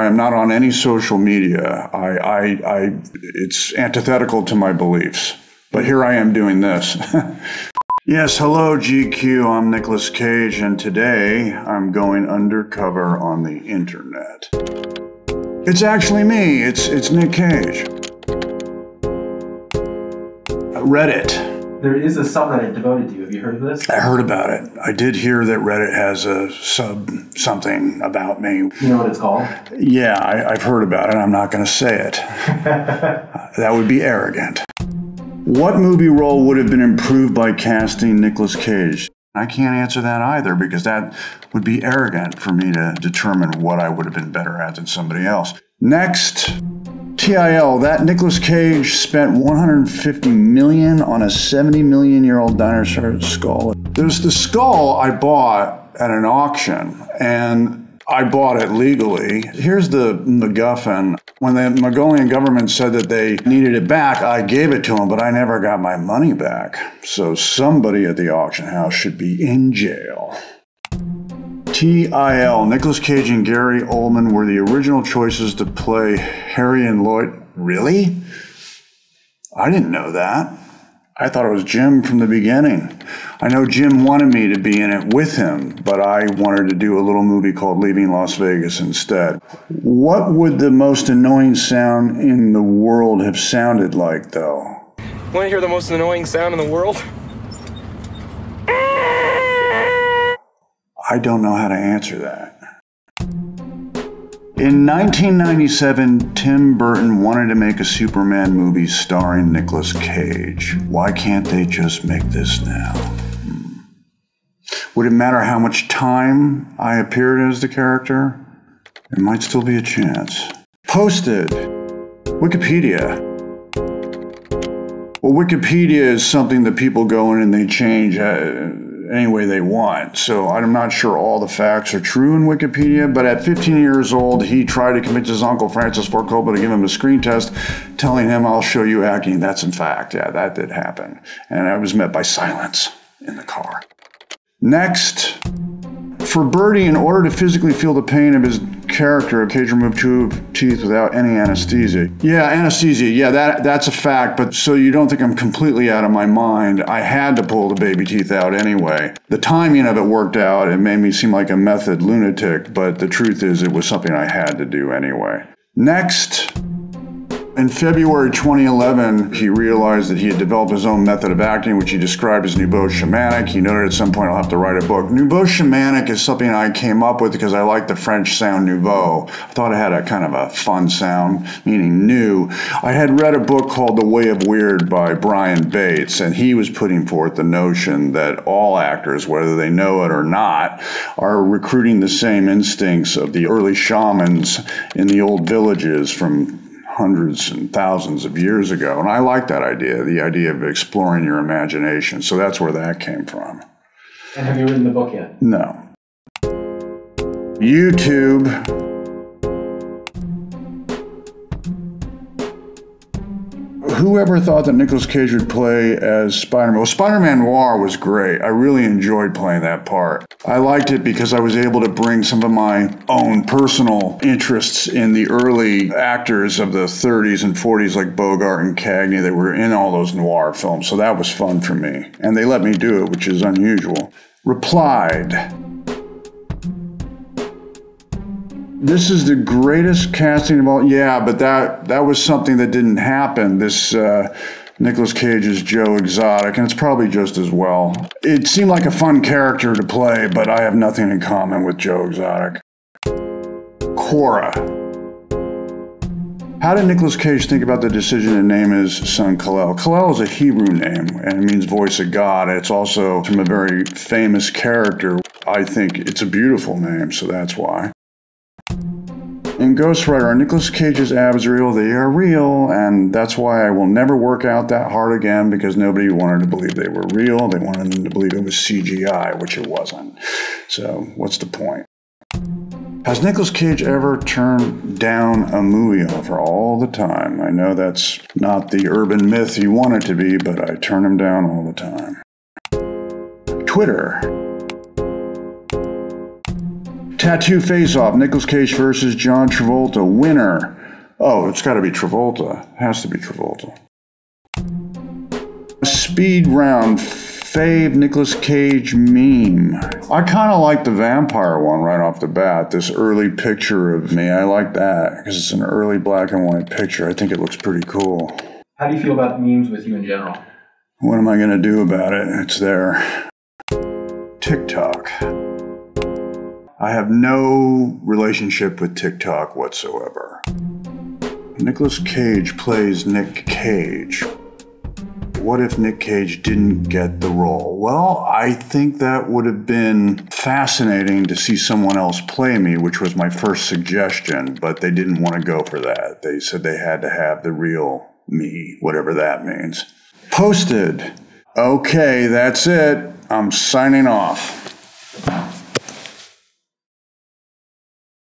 I am not on any social media. It's antithetical to my beliefs. But here I am doing this. Yes, hello GQ, I'm Nicolas Cage, and today I'm going undercover on the internet. It's actually me, it's Nick Cage. Reddit. There is a subreddit devoted to you. Have you heard of this? I heard about it. I did hear that Reddit has a something about me. You know what it's called? Yeah, I've heard about it. I'm not going to say it. That would be arrogant. What movie role would have been improved by casting Nicolas Cage? I can't answer that either because that would be arrogant for me to determine what I would have been better at than somebody else. Next, TIL, that Nicolas Cage spent $150 million on a 70-million-year-old dinosaur skull. There's the skull I bought at an auction, and I bought it legally. Here's the MacGuffin. When the Mongolian government said that they needed it back, I gave it to them, but I never got my money back. So somebody at the auction house should be in jail. TIL, Nicolas Cage and Gary Oldman were the original choices to play Harry and Lloyd. Really? I didn't know that. I thought it was Jim from the beginning. I know Jim wanted me to be in it with him, but I wanted to do a little movie called Leaving Las Vegas instead. What would the most annoying sound in the world have sounded like, though? Want to hear the most annoying sound in the world? I don't know how to answer that. In 1997, Tim Burton wanted to make a Superman movie starring Nicolas Cage. Why can't they just make this now? Would it matter how much time I appeared as the character? There might still be a chance. Posted. Wikipedia. Well, Wikipedia is something that people go in and they change any way they want. So I'm not sure all the facts are true in Wikipedia, but at 15 years old, he tried to convince his uncle Francis Ford Coppola to give him a screen test, telling him, "I'll show you acting." That's in fact, yeah, that did happen. And I was met by silence in the car. Next, for Birdie, in order to physically feel the pain of his character, Cage removed 2 teeth without any anesthesia. Yeah, anesthesia, yeah, that's a fact, but so you don't think I'm completely out of my mind, I had to pull the baby teeth out anyway. The timing of it worked out. It made me seem like a method lunatic, but the truth is it was something I had to do anyway. Next. In February 2011, he realized that he had developed his own method of acting, which he described as nouveau shamanic. He noted at some point I'll have to write a book. Nouveau shamanic is something I came up with because I like the French sound nouveau. I thought it had a kind of a fun sound, meaning new. I had read a book called The Way of Weird by Brian Bates, and he was putting forth the notion that all actors, whether they know it or not, are recruiting the same instincts of the early shamans in the old villages from hundreds and thousands of years ago. And I like that idea, the idea of exploring your imagination. So that's where that came from. And have you written the book yet? No. YouTube. Whoever thought that Nicolas Cage would play as Spider-Man? Well, Spider-Man Noir was great. I really enjoyed playing that part. I liked it because I was able to bring some of my own personal interests in the early actors of the 30s and 40s like Bogart and Cagney. They were in all those noir films, so that was fun for me. And they let me do it, which is unusual. Replied. This is the greatest casting of all. Yeah, but that was something that didn't happen. This Nicolas Cage is Joe Exotic, and it's probably just as well. It seemed like a fun character to play, but I have nothing in common with Joe Exotic. Quora. How did Nicolas Cage think about the decision to name his son Kal-El? Kal-El is a Hebrew name, and it means voice of God. It's also from a very famous character. I think it's a beautiful name, so that's why. In Ghostwriter, are Nicolas Cage's abs real? They are real, and that's why I will never work out that hard again, because nobody wanted to believe they were real. They wanted them to believe it was CGI, which it wasn't. So what's the point? Has Nicolas Cage ever turned down a movie offer? All the time. I know that's not the urban myth you want it to be, but I turn him down all the time. Twitter. Tattoo Face-Off, Nicolas Cage versus John Travolta. Winner. Oh, it's got to be Travolta. It has to be Travolta. Speed Round, fave Nicolas Cage meme. I kind of like the vampire one right off the bat. This early picture of me. I like that because it's an early black and white picture. I think it looks pretty cool. How do you feel about memes with you in general? What am I going to do about it? It's there. TikTok. I have no relationship with TikTok whatsoever. Nicolas Cage plays Nick Cage. What if Nick Cage didn't get the role? Well, I think that would have been fascinating to see someone else play me, which was my first suggestion, but they didn't want to go for that. They said they had to have the real me, whatever that means. Posted. Okay, that's it. I'm signing off.